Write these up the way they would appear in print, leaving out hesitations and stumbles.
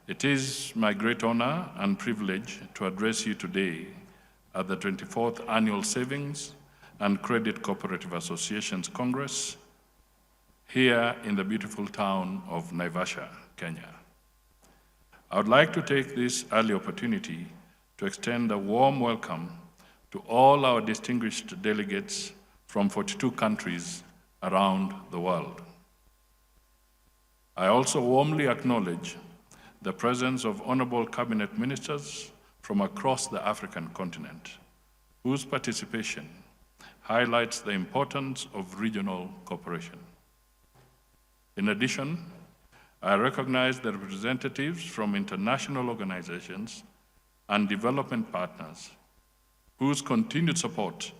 It is my great honor and privilege to address you today at the 24th Annual Savings and Credit Cooperative Associations Congress here in the beautiful town of Naivasha, Kenya. I would like to take this early opportunity to extend a warm welcome to all our distinguished delegates from 42 countries around the world. I also warmly acknowledge the presence of honorable cabinet ministers from across the African continent, whose participation highlights the importance of regional cooperation. In addition, I recognize the representatives from international organizations and development partners whose continued support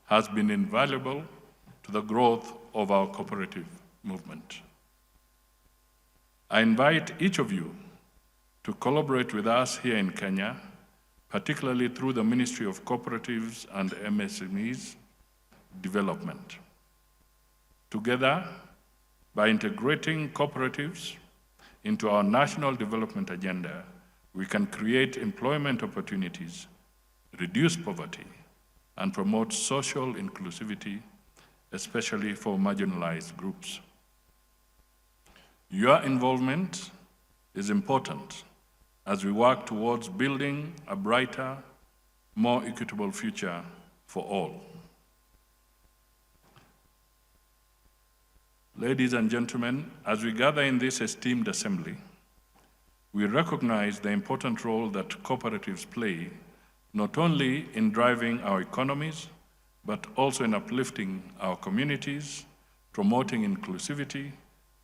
has been invaluable to the growth of our cooperative movement. I invite each of you to collaborate with us here in Kenya, particularly through the Ministry of Cooperatives and MSMEs Development. Together, by integrating cooperatives into our national development agenda, we can create employment opportunities, reduce poverty, and promote social inclusivity, especially for marginalized groups. Your involvement is important as we work towards building a brighter, more equitable future for all. Ladies and gentlemen, as we gather in this esteemed assembly, we recognize the important role that cooperatives play, not only in driving our economies, but also in uplifting our communities, promoting inclusivity,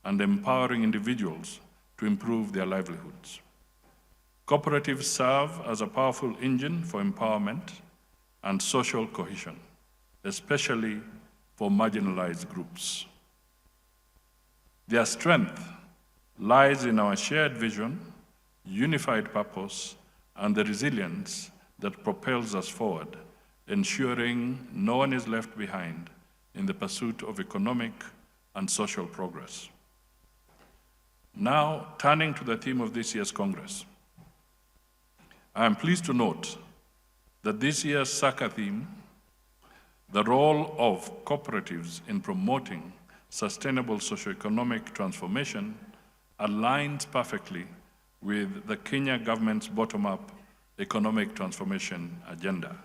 and empowering individuals to improve their livelihoods. Cooperatives serve as a powerful engine for empowerment and social cohesion, especially for marginalized groups. Their strength lies in our shared vision, unified purpose, and the resilience that propels us forward, ensuring no one is left behind in the pursuit of economic and social progress. Now, turning to the theme of this year's Congress, I am pleased to note that this year's SACCA theme, the role of cooperatives in promoting sustainable socioeconomic transformation, aligns perfectly with the Kenya government's bottom-up economic transformation agenda.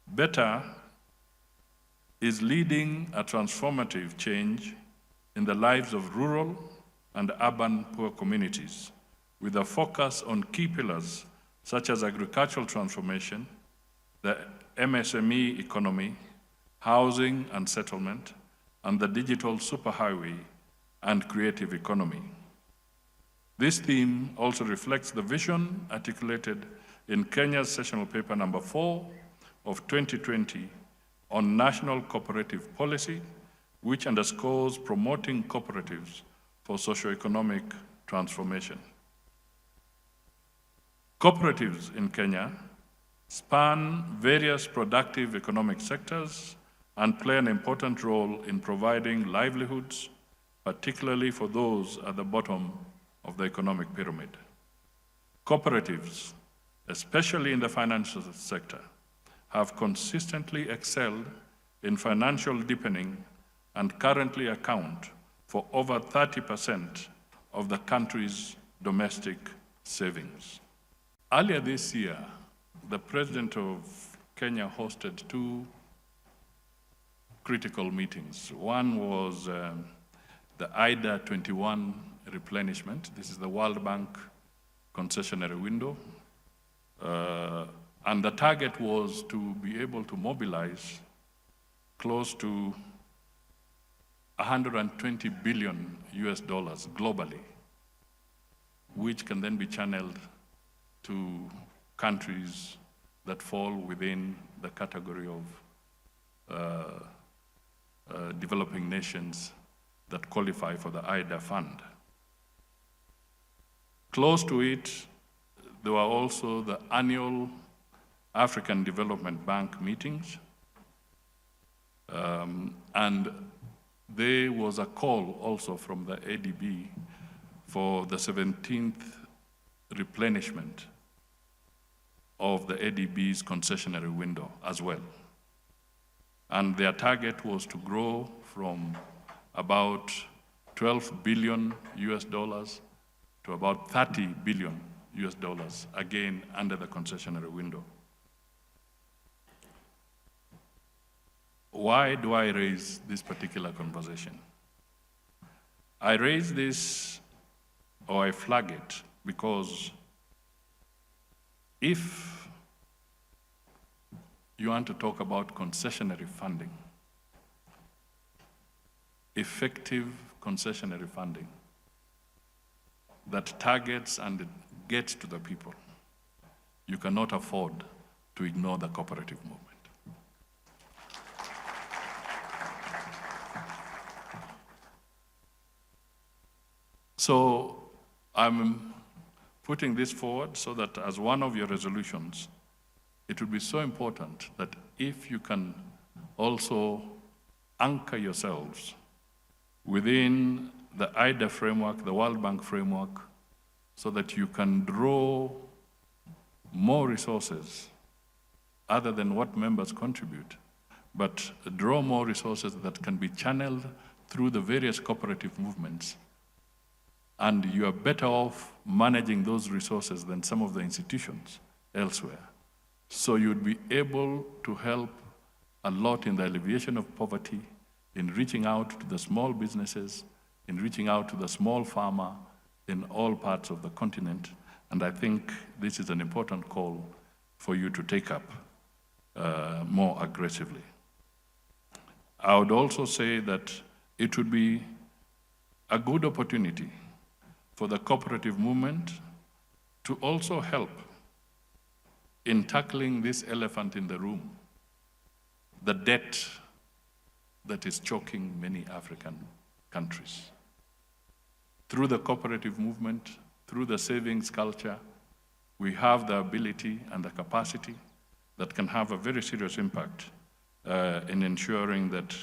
Better is leading a transformative change in the lives of rural and urban poor communities, with a focus on key pillars such as agricultural transformation, the MSME economy, housing and settlement, and the digital superhighway and creative economy. This theme also reflects the vision articulated in Kenya's sessional paper number 4 of 2020 on national cooperative policy, which underscores promoting cooperatives for socioeconomic transformation. Cooperatives in Kenya span various productive economic sectors and play an important role in providing livelihoods, particularly for those at the bottom of the economic pyramid. Cooperatives, especially in the financial sector, have consistently excelled in financial deepening and currently account for over 30% of the country's domestic savings. Earlier this year, the President of Kenya hosted 2 critical meetings. One was the IDA 21 replenishment. This is the World Bank concessionary window. And the target was to be able to mobilize close to $120 billion globally, which can then be channeled to countries that fall within the category of developing nations that qualify for the IDA fund. Close to it, there were also the annual African Development Bank meetings, and there was a call also from the ADB for the 17th replenishment of the ADB's concessionary window as well. And their target was to grow from about 12 billion US dollars to about 30 billion US dollars, again under the concessionary window. Why do I raise this particular conversation? I raise this, or I flag it, because if you want to talk about concessionary funding, effective concessionary funding that targets and gets to the people, you cannot afford to ignore the cooperative movement. So I'm putting this forward so that as one of your resolutions, it would be so important that if you can also anchor yourselves within the IDA framework, the World Bank framework, so that you can draw more resources other than what members contribute, but draw more resources that can be channeled through the various cooperative movements. And you are better off managing those resources than some of the institutions elsewhere. So you'd be able to help a lot in the alleviation of poverty, in reaching out to the small businesses, in reaching out to the small farmer in all parts of the continent. And I think this is an important call for you to take up more aggressively. I would also say that it would be a good opportunity for the cooperative movement to also help in tackling this elephant in the room, the debt that is choking many African countries. Through the cooperative movement, through the savings culture, we have the ability and the capacity that can have a very serious impact in ensuring that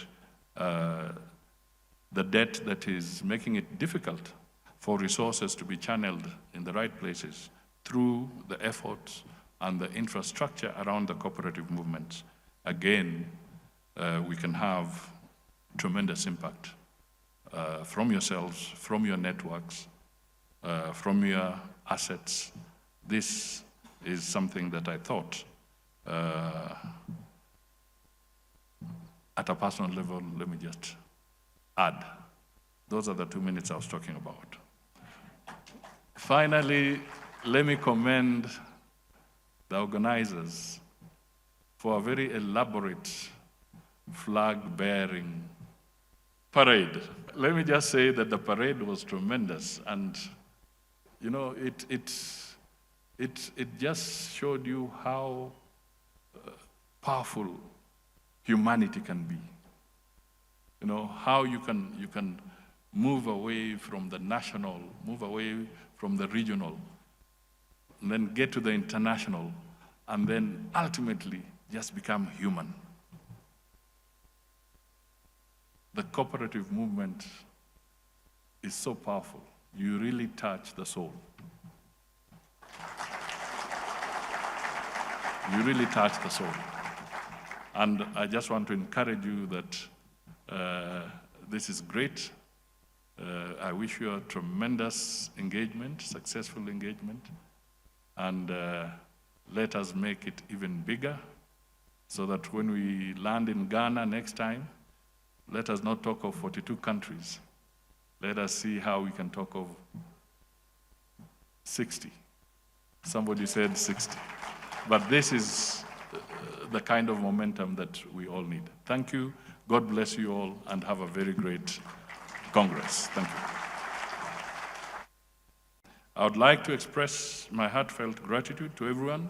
the debt that is making it difficult for resources to be channeled in the right places through the efforts and the infrastructure around the cooperative movements. Again, we can have tremendous impact from yourselves, from your networks, from your assets. This is something that I thought, at a personal level, let me just add. Those are the 2 minutes I was talking about. Finally, let me commend the organizers for a very elaborate flag-bearing parade. Let me just say that the parade was tremendous, and you know, it just showed you how powerful humanity can be. You know, how you can move away from the national, move away from the regional, and then get to the international, and then ultimately just become human. The cooperative movement is so powerful. You really touch the soul. You really touch the soul. And I just want to encourage you that this is great. I wish you a tremendous engagement, successful engagement, and let us make it even bigger so that when we land in Ghana next time, let us not talk of 42 countries. Let us see how we can talk of 60. Somebody said 60. But this is the kind of momentum that we all need. Thank you. God bless you all, and have a very great Congress. Thank you. I would like to express my heartfelt gratitude to everyone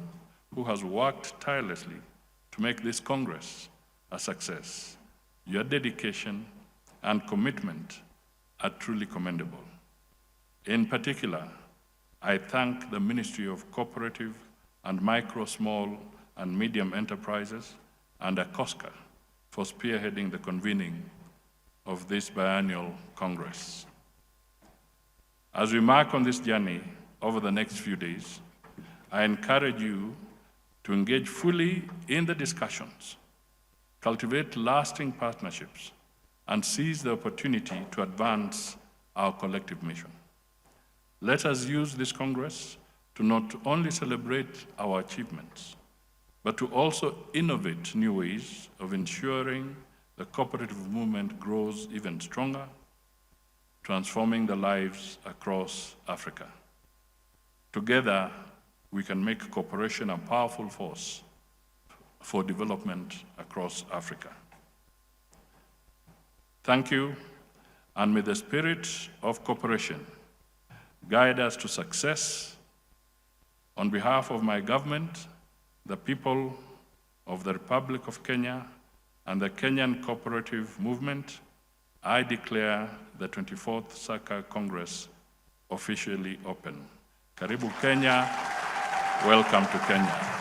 who has worked tirelessly to make this Congress a success. Your dedication and commitment are truly commendable. In particular, I thank the Ministry of Cooperative and Micro, Small, and Medium Enterprises and ACCA for spearheading the convening of this biennial Congress. As we mark on this journey over the next few days, I encourage you to engage fully in the discussions, cultivate lasting partnerships, and seize the opportunity to advance our collective mission. Let us use this Congress to not only celebrate our achievements, but to also innovate new ways of ensuring the cooperative movement grows even stronger, transforming the lives across Africa. Together, we can make cooperation a powerful force for development across Africa. Thank you, and may the spirit of cooperation guide us to success. On behalf of my government, the people of the Republic of Kenya, and the Kenyan cooperative movement, I declare the 24th SACCA Congress officially open. Karibu Kenya, welcome to Kenya.